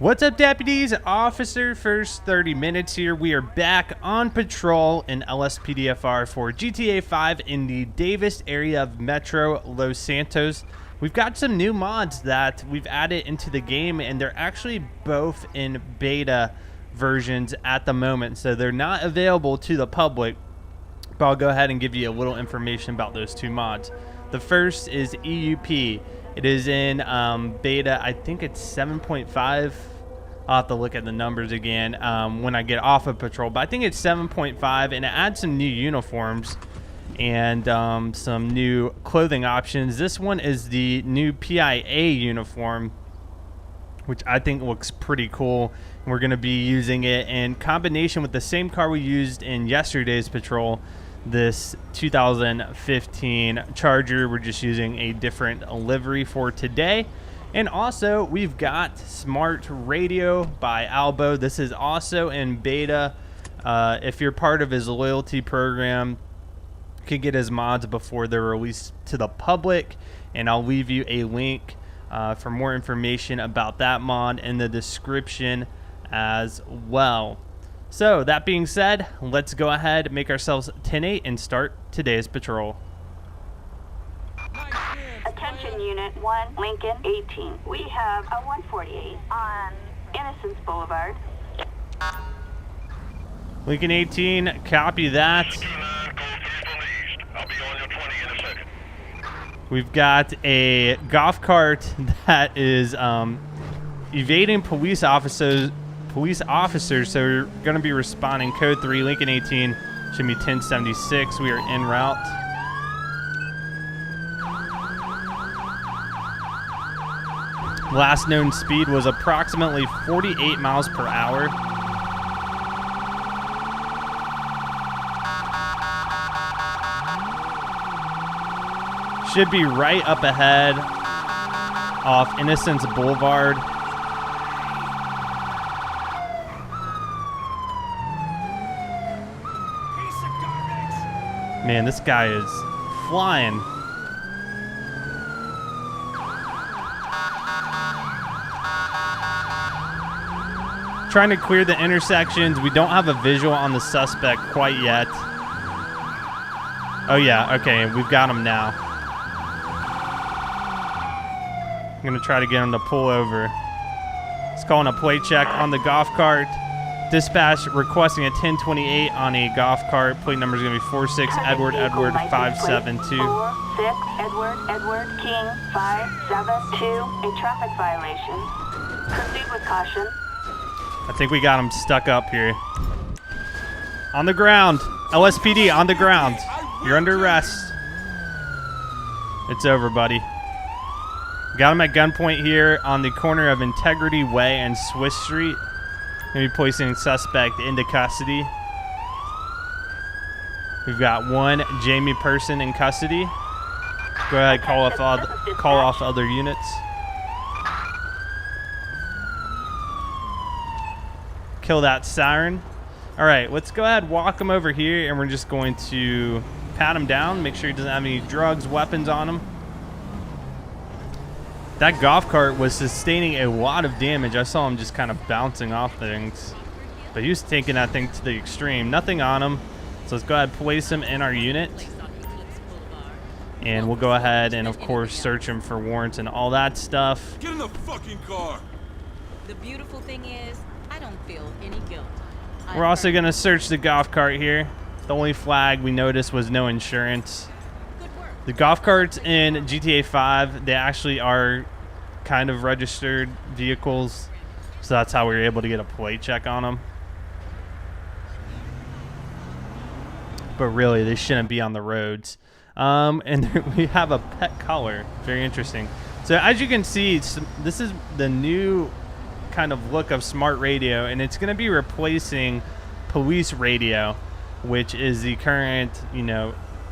What's up, deputies? Officer First 30 Minutes here. We are back on patrol in LSPDFR for GTA 5 in the Davis area of Metro Los Santos. We've got some new mods that we've added into the game, and they're actually both in beta versions at the moment, so they're not available to the public, but I'll go ahead and give you a little information about those two mods. The first is EUP. It is in beta, I think it's 7.5. I'll have to look at the numbers again when I get off of patrol, but I think it's 7.5, and it adds some new uniforms and some new clothing options. This one is the new PIA uniform, which I think looks pretty cool. We're going to be using it in combination with the same car we used in yesterday's patrol, this 2015 Charger. We're just using a different livery for today. And also, we've got Smart Radio by Albo. This is also in beta. If you're part of his loyalty program, you can get his mods before they're released to the public. And I'll leave you a link for more information about that mod in the description as well. So, that being said, let's go ahead, make ourselves 10-8, and start today's patrol. Attention Unit 1, Lincoln 18. We have a 148 on Innocence Boulevard. Lincoln 18, copy that. We've got a golf cart that is evading police officers, so we're going to be responding code 3, Lincoln 18, should be 1076. We are en route. Last known speed was approximately 48 miles per hour. Should be right up ahead off Innocence Boulevard. Man, this guy is flying. Trying to clear the intersections. We don't have a visual on the suspect quite yet. Oh yeah, okay, we've got him now. I'm gonna try to get him to pull over. He's calling a plate check on the golf cart. Dispatch requesting a 1028 on a golf cart. Plate number is gonna be 46 Edward 572. 46 Edward King 572. A traffic violation. Proceed with caution. I think we got him stuck up here. On the ground. LSPD, on the ground. You're under arrest. It's over, buddy. Got him at gunpoint here on the corner of Integrity Way and Swiss Street. Going to be placing suspect into custody. We've got one Jamie person in custody. Go ahead, call off other units. Kill that siren. All right, let's go ahead, walk him over here, and we're just going to pat him down, make sure he doesn't have any drugs, weapons on him. That golf cart was sustaining a lot of damage. I saw him just kind of bouncing off things, but he was taking that thing to the extreme. Nothing on him, so let's go ahead and place him in our unit, and we'll go ahead and, of course, search him for warrants and all that stuff. Get in the fucking car. The beautiful thing is, I don't feel any guilt. We're also going to search the golf cart here. The only flag we noticed was no insurance. The golf carts in GTA 5, they actually are kind of registered vehicles, so that's how we were able to get a plate check on them. But really, they shouldn't be on the roads. And we have a pet color. Very interesting. So as you can see, this is the new kind of look of Smart Radio, and it's going to be replacing Police Radio, which is the current,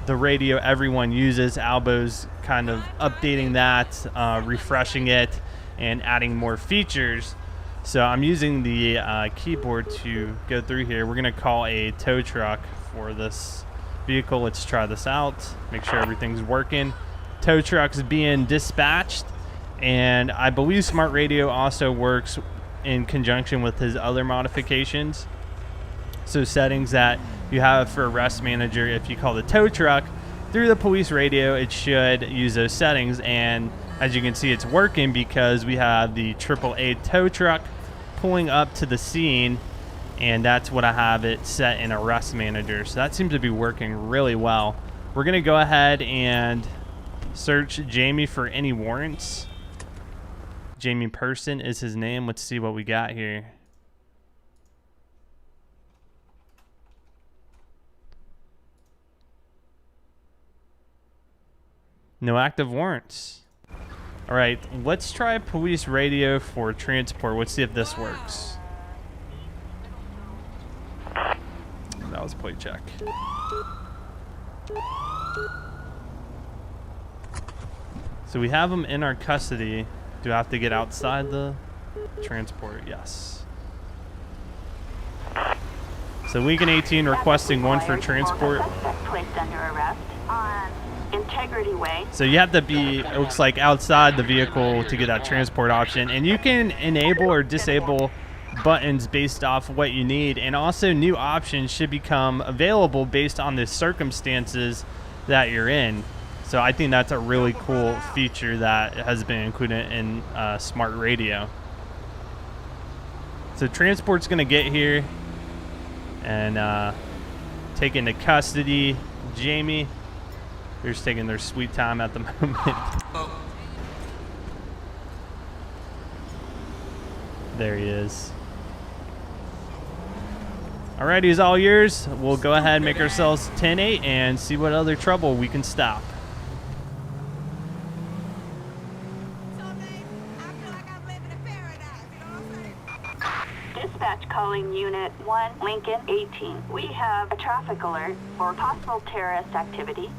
the radio everyone uses. Albo's kind of updating that, refreshing it, and adding more features. So I'm using the keyboard to go through here. We're going to call a tow truck for this vehicle. Let's try this out, make sure everything's working. Tow truck's being dispatched, and I believe Smart Radio also works in conjunction with his other modifications. So settings that you have for arrest manager, if you call the tow truck through the police radio, it should use those settings. And as you can see, it's working because we have the AAA tow truck pulling up to the scene, and that's what I have it set in arrest manager. So that seems to be working really well. We're gonna go ahead and search Jamie for any warrants. Jamie Person is his name. Let's see what we got here. No active warrants. All right, let's try police radio for transport. Let's see if this works. That was a plate check. So we have them in our custody. Do I have to get outside the transport? Yes. So Lincoln 18 requesting one for transport. Placed under arrest on Integrity Way. So you have to be, it looks like, outside the vehicle to get that transport option. And you can enable or disable buttons based off what you need. And also new options should become available based on the circumstances that you're in. So I think that's a really cool feature that has been included in smart radio. So transport's gonna get here and take into custody Jamie. They're just taking their sweet time at the moment. There he is. Alright, he's all yours. We'll go ahead and make ourselves 10-8 and see what other trouble we can stop. Dispatch calling Unit 1, Lincoln 18. We have a traffic alert for possible terrorist activity.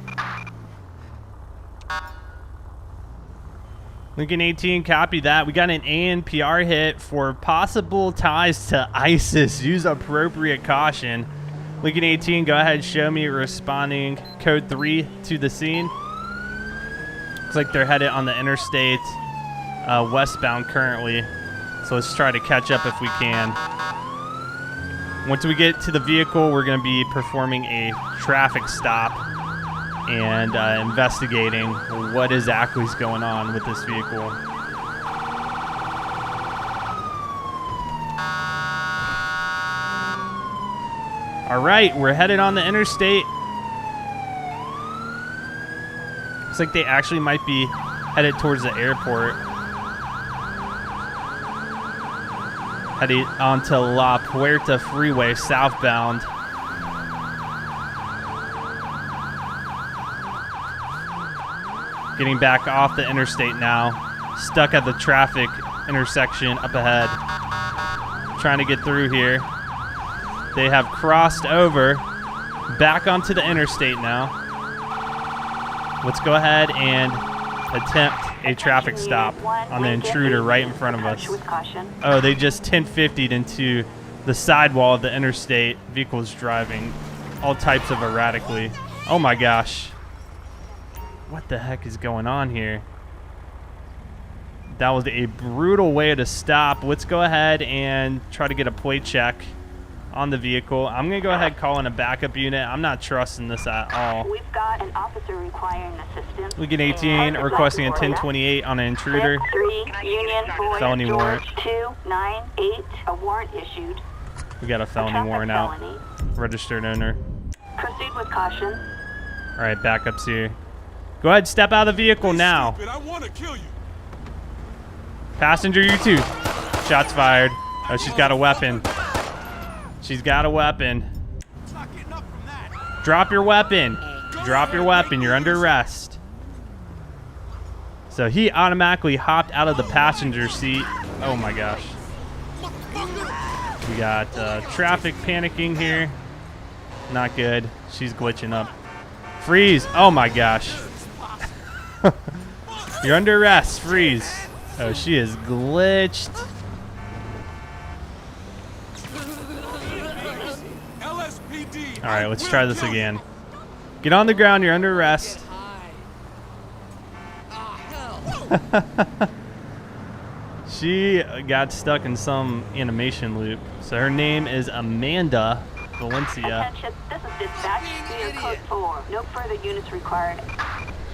Lincoln 18, copy that. We got an ANPR hit for possible ties to ISIS. Use appropriate caution. Lincoln 18, go ahead, show me responding code 3 to the scene. Looks like they're headed on the interstate westbound currently. So let's try to catch up if we can. Once we get to the vehicle, we're going to be performing a traffic stop and investigating what exactly is going on with this vehicle. All right, we're headed on the interstate. Looks like they actually might be headed towards the airport. Heading onto La Puerta Freeway southbound. Getting back off the interstate now. Stuck at the traffic intersection up ahead. Trying to get through here. They have crossed over. Back onto the interstate now. Let's go ahead and attempt a traffic stop on the intruder right in front of us. Oh, they just 1050'd into the sidewall of the interstate. Vehicles driving all types of erratically. Oh my gosh. What the heck is going on here? That was a brutal way to stop. Let's go ahead and try to get a plate check on the vehicle. I'm going to go ahead and call in a backup unit. I'm not trusting this at all. We've got an officer requiring assistance. Lincoln 18 requesting a 1028 on an intruder. 3 Union Boy Felony George warrant. 298. A warrant issued. We got a felony warrant out. Felony. Registered owner. Proceed with caution. All right, backup's here. Go ahead, step out of the vehicle now. I want to kill you. Passenger, you too. Shots fired. Oh, she's got a weapon. She's got a weapon. Drop your weapon. Drop your weapon. You're under arrest. So he automatically hopped out of the passenger seat. Oh my gosh. We got traffic panicking here. Not good. She's glitching up. Freeze. Oh my gosh. You're under arrest. Freeze. Oh, she is glitched. LSPD. All right, let's try this again. Get on the ground. You're under arrest. She got stuck in some animation loop. So her name is Amanda Valencia. Attention, this is dispatch. We are code 4. No further units required.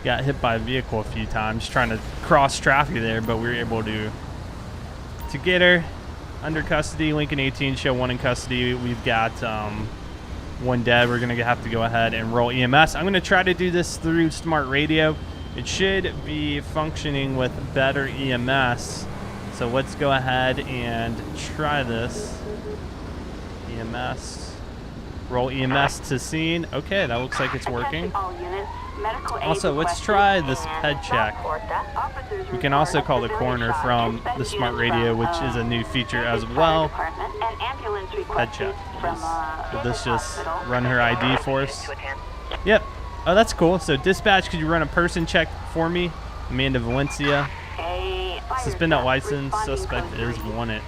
Got hit by a vehicle a few times trying to cross traffic there, but we were able to get her under custody. Lincoln 18, show 1 in custody. We've got 1 dead. We're going to have to go ahead and roll EMS. I'm going to try to do this through smart radio. It should be functioning with better EMS. So let's go ahead and try this. EMS. Roll EMS to scene. Okay, that looks like it's working. Attention all units. Medical aid Also, let's requested try this and ped check. Officers We can also report call the civilian coroner shock. from Dispatch the smart units radio, from, which is a new feature as Fire well. Department and ambulance Ped requested check. from, Did this just hospital. run her ID for us? Yep. Oh, that's cool. So dispatch, could you run a person check for me? Amanda Valencia. A fire Suspended truck license. responding Suspect code is 3. wanted.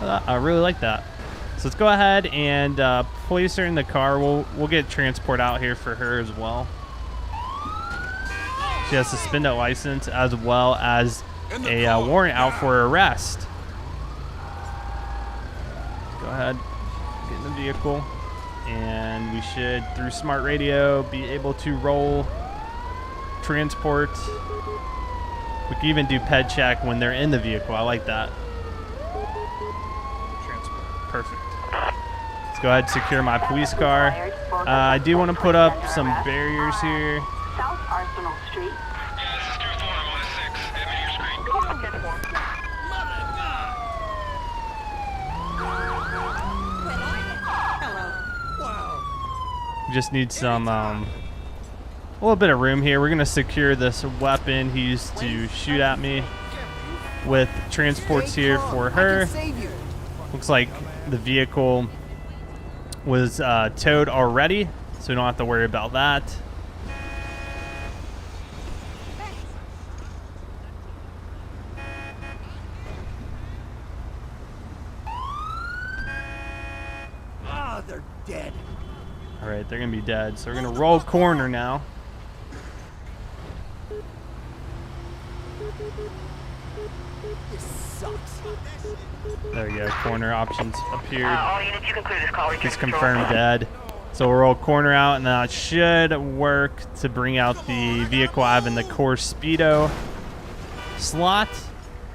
I really like that. So let's go ahead and place her in the car. We'll get transport out here for her as well. She has suspended license as well as a warrant out for arrest. Let's go ahead, get in the vehicle, and we should, through smart radio, be able to roll transport. We can even do ped check when they're in the vehicle. I like that. Transport. Perfect. Let's go ahead and secure my police car. I do want to put up some barriers here. South Arsenal Street. We just need some, a little bit of room here. We're going to secure this weapon he used to shoot at me with transports here for her. Looks like the vehicle was towed already, so we don't have to worry about that. Ah, they're dead. All right, they're going to be dead. So we're going to roll coroner now. This sucks. There we go. Coroner options appeared. All units, you can clear this call. He's confirmed dead. So we'll roll corner out, and that should work to bring out the vehicle I have in the core speedo slot.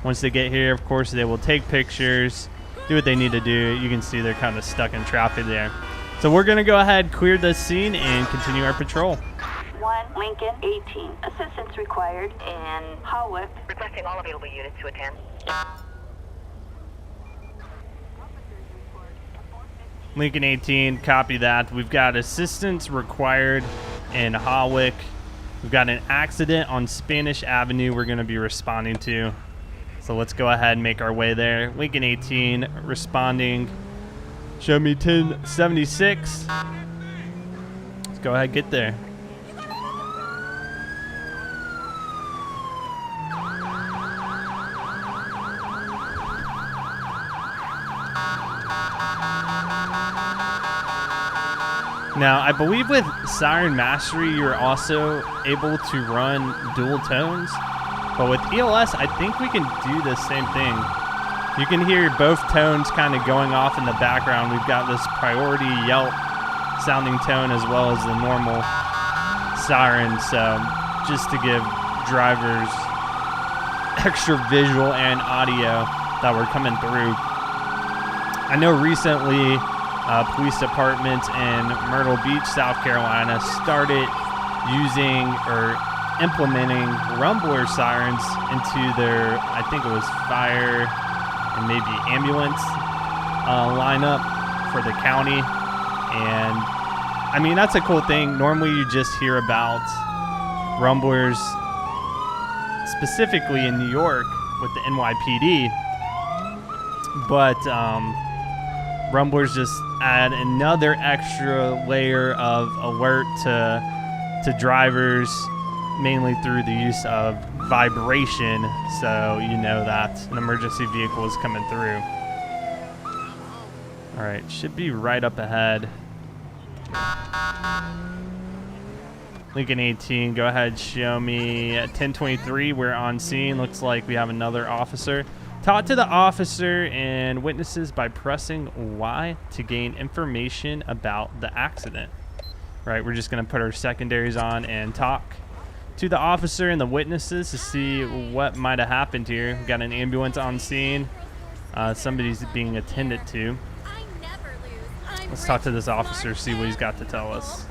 Once they get here, of course, they will take pictures, do what they need to do. You can see they're kind of stuck in traffic there. So we're going to go ahead, clear this scene, and continue our patrol. 1 Lincoln 18. Assistance required in Hawick. Requesting all available units to attend. Lincoln 18, copy that. We've got assistance required in Hawick. We've got an accident on Spanish Avenue we're going to be responding to. So let's go ahead and make our way there. Lincoln 18 responding. Show me 1076. Let's go ahead and get there. Now, I believe with Siren Mastery, you're also able to run dual tones. But with ELS, I think we can do the same thing. You can hear both tones kind of going off in the background. We've got this priority yelp sounding tone as well as the normal siren. So just to give drivers extra visual and audio that were coming through. I know recently police departments in Myrtle Beach, South Carolina started using or implementing rumbler sirens into their, I think it was fire and maybe ambulance lineup for the county. And I mean, that's a cool thing. Normally you just hear about rumblers specifically in New York with the NYPD, but rumblers just add another extra layer of alert to drivers, mainly through the use of vibration, so you know that an emergency vehicle is coming through. All right, should be right up ahead. Lincoln 18, go ahead, show me 1023. We're on scene. Looks like we have another officer. Talk to the officer and witnesses by pressing Y to gain information about the accident. Right, we're just going to put our secondaries on and talk to the officer and the witnesses to see what might have happened here. We've got an ambulance on scene. Somebody's being attended to. Let's talk to this officer, see what he's got to tell us.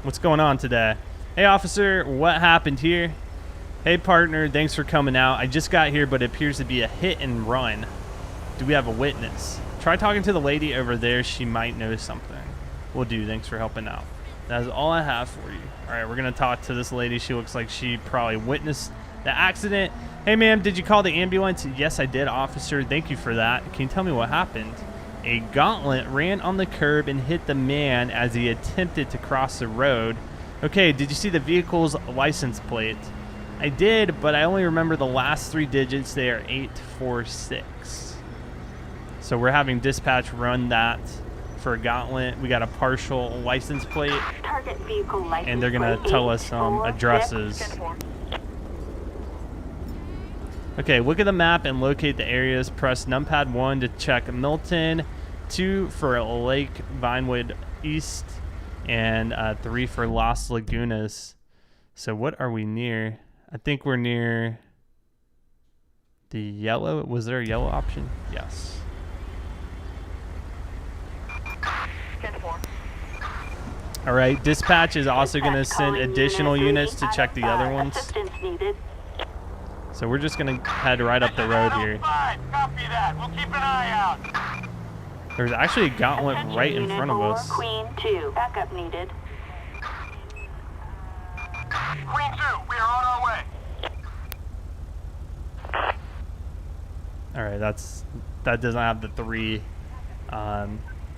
What's going on today? Hey, officer, what happened here? Hey, partner, thanks for coming out. I just got here, but it appears to be a hit and run. Do we have a witness? Try talking to the lady over there. She might know something. Will do. Thanks for helping out. That is all I have for you. All right, we're going to talk to this lady. She looks like she probably witnessed the accident. Hey, ma'am, did you call the ambulance? Yes, I did, officer. Thank you for that. Can you tell me what happened? A gauntlet ran on the curb and hit the man as he attempted to cross the road. Okay, did you see the vehicle's license plate? I did, but I only remember the last 3 digits. They are 846. So we're having dispatch run that for a gauntlet. We got a partial license plate. Target vehicle license And they're going to tell us some addresses. Okay, look at the map and locate the areas. Press numpad 1 to check Milton, 2 for Lake Vinewood East, and 3 for Las Lagunas. So what are we near? I think we're near the yellow. Was there a yellow option? Yes. All right, dispatch is also going to send additional units to check the other ones. Assistance needed. So we're just going to head right up the road here. Copy that. We'll keep an eye out. There's actually a gauntlet Attention right in Unit front of 4, us. Queen 2. Backup needed. Queen 2, we are on our way. All right, that doesn't have the 3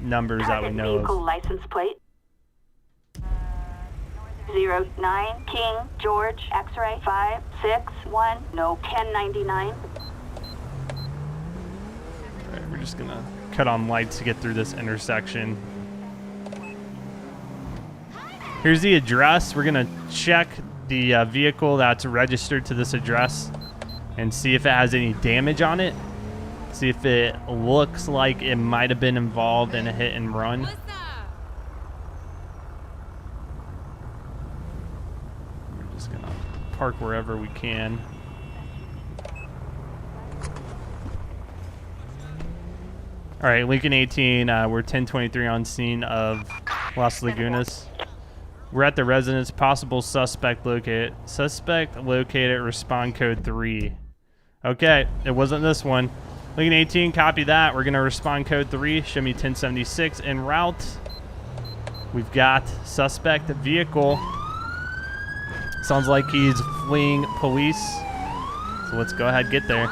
numbers that we Target know vehicle of. license plate. 09 King George X-ray 561 no 1099. All right, we're just gonna cut on lights to get through this intersection. Here's the address. We're gonna check the vehicle that's registered to this address and see if it has any damage on it. See if it looks like it might have been involved in a hit and run. What's up? We're just gonna park wherever we can. All right, Lincoln 18, we're 1023 on scene of Las Lagunas. We're at the residence. Possible suspect located. Suspect located. Respond code 3. Okay, it wasn't this one. Lincoln 18, copy that. We're going to respond code 3. Show me 1076 en route. We've got suspect vehicle. Sounds like he's fleeing police. So let's go ahead and get there.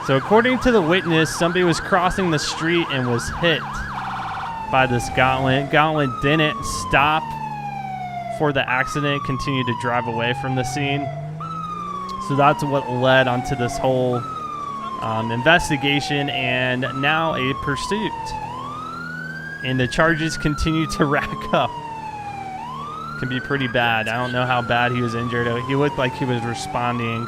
So according to the witness, somebody was crossing the street and was hit by this gauntlet. Gauntlet didn't stop for the accident, continued to drive away from the scene. So that's what led onto this whole investigation and now a pursuit. And the charges continue to rack up. Can be pretty bad. I don't know how bad he was injured. He looked like he was responding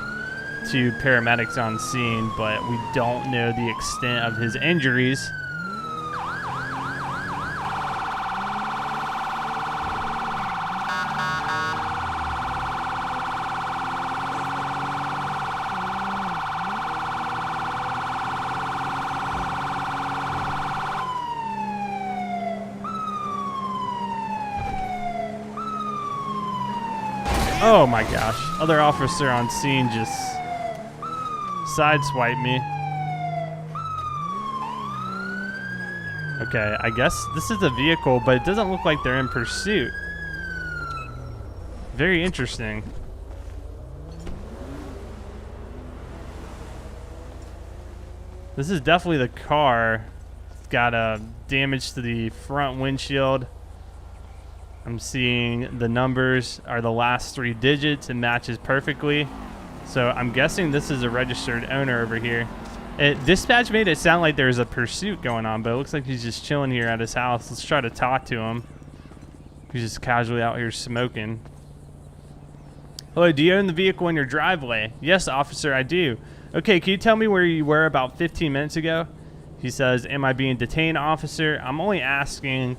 to paramedics on scene, but we don't know the extent of his injuries. Oh my gosh. Other officer on scene just sideswiped me. Okay, I guess this is a vehicle, but it doesn't look like they're in pursuit. Very interesting. This is definitely the car. It's got a damage to the front windshield. I'm seeing the numbers are the last 3 digits. It matches perfectly. So I'm guessing this is a registered owner over here. Dispatch made it sound like there's a pursuit going on, but it looks like he's just chilling here at his house. Let's try to talk to him. He's just casually out here smoking. Hello, do you own the vehicle in your driveway? Yes, officer, I do. Okay, can you tell me where you were about 15 minutes ago? He says, am I being detained, officer? I'm only asking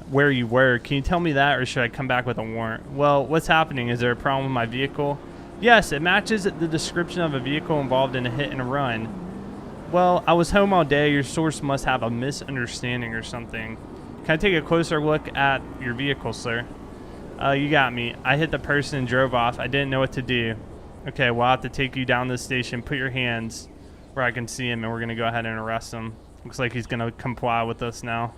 where you were. Can you tell me that, or should I come back with a warrant? Well, what's happening? Is there a problem with my vehicle? Yes, it matches the description of a vehicle involved in a hit and run. Well, I was home all day. Your source must have a misunderstanding or something. Can I take a closer look at your vehicle, sir? You got me. I hit the person and drove off. I didn't know what to do. Okay, well, I'll have to take you down to the station. Put your hands where I can see him, and we're going to go ahead and arrest him. Looks like he's going to comply with us now.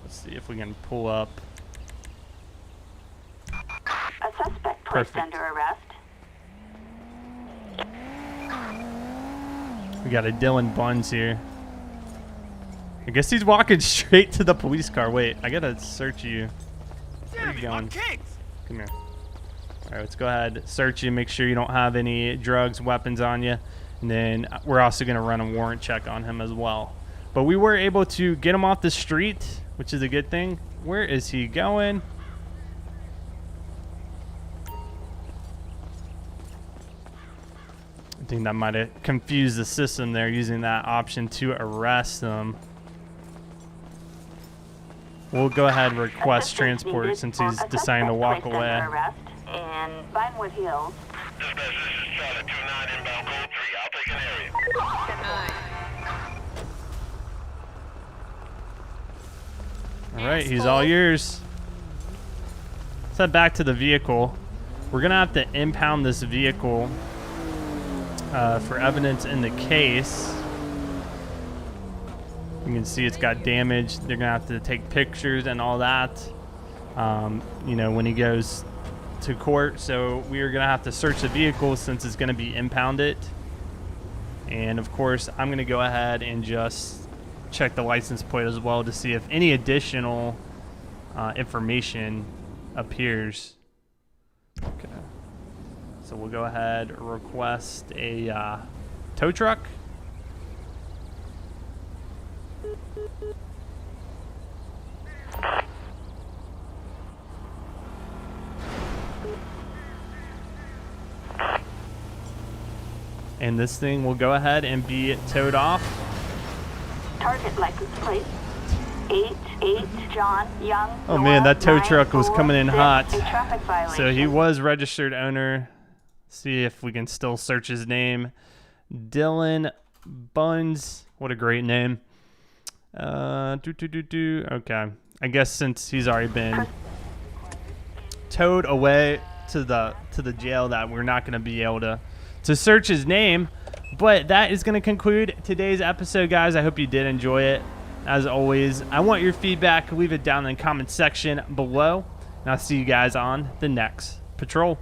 Let's see if we can pull up. A suspect placed under arrest. We got a Dylan Buns here. I guess he's walking straight to the police car. Wait, I gotta search you. Where are you going? Come here. All right, let's go ahead, search you, make sure you don't have any drugs, weapons on you, and then we're also gonna run a warrant check on him as well. But we were able to get him off the street, which is a good thing. Where is he going? I think that might have confused the system there, using that option to arrest them. We'll go ahead and request transport since he's deciding to walk away. In Vinewood Hills. Dispatch, this is Charlie 29 inbound code 3. I'll take an area. All right, he's all yours. Let's head back to the vehicle. We're gonna have to impound this vehicle for evidence in the case. You can see it's got damage. They're gonna have to take pictures and all that, you know, when he goes to court. So we are gonna have to search the vehicle since it's gonna be impounded. And of course, I'm gonna go ahead and just check the license plate as well to see if any additional information appears. Okay. So we'll go ahead and request a tow truck. And this thing will go ahead and be towed off. Target license plate 88 John Young. Oh man, that tow truck was coming in 946, hot. a traffic violation. So he was registered owner. See if we can still search his name. Dylan Buns. What a great name. Okay. I guess since he's already been towed away to the jail, that we're not going to be able to search his name. But that is going to conclude today's episode, guys. I hope you did enjoy it. As always, I want your feedback. Leave it down in the comment section below. And I'll see you guys on the next patrol.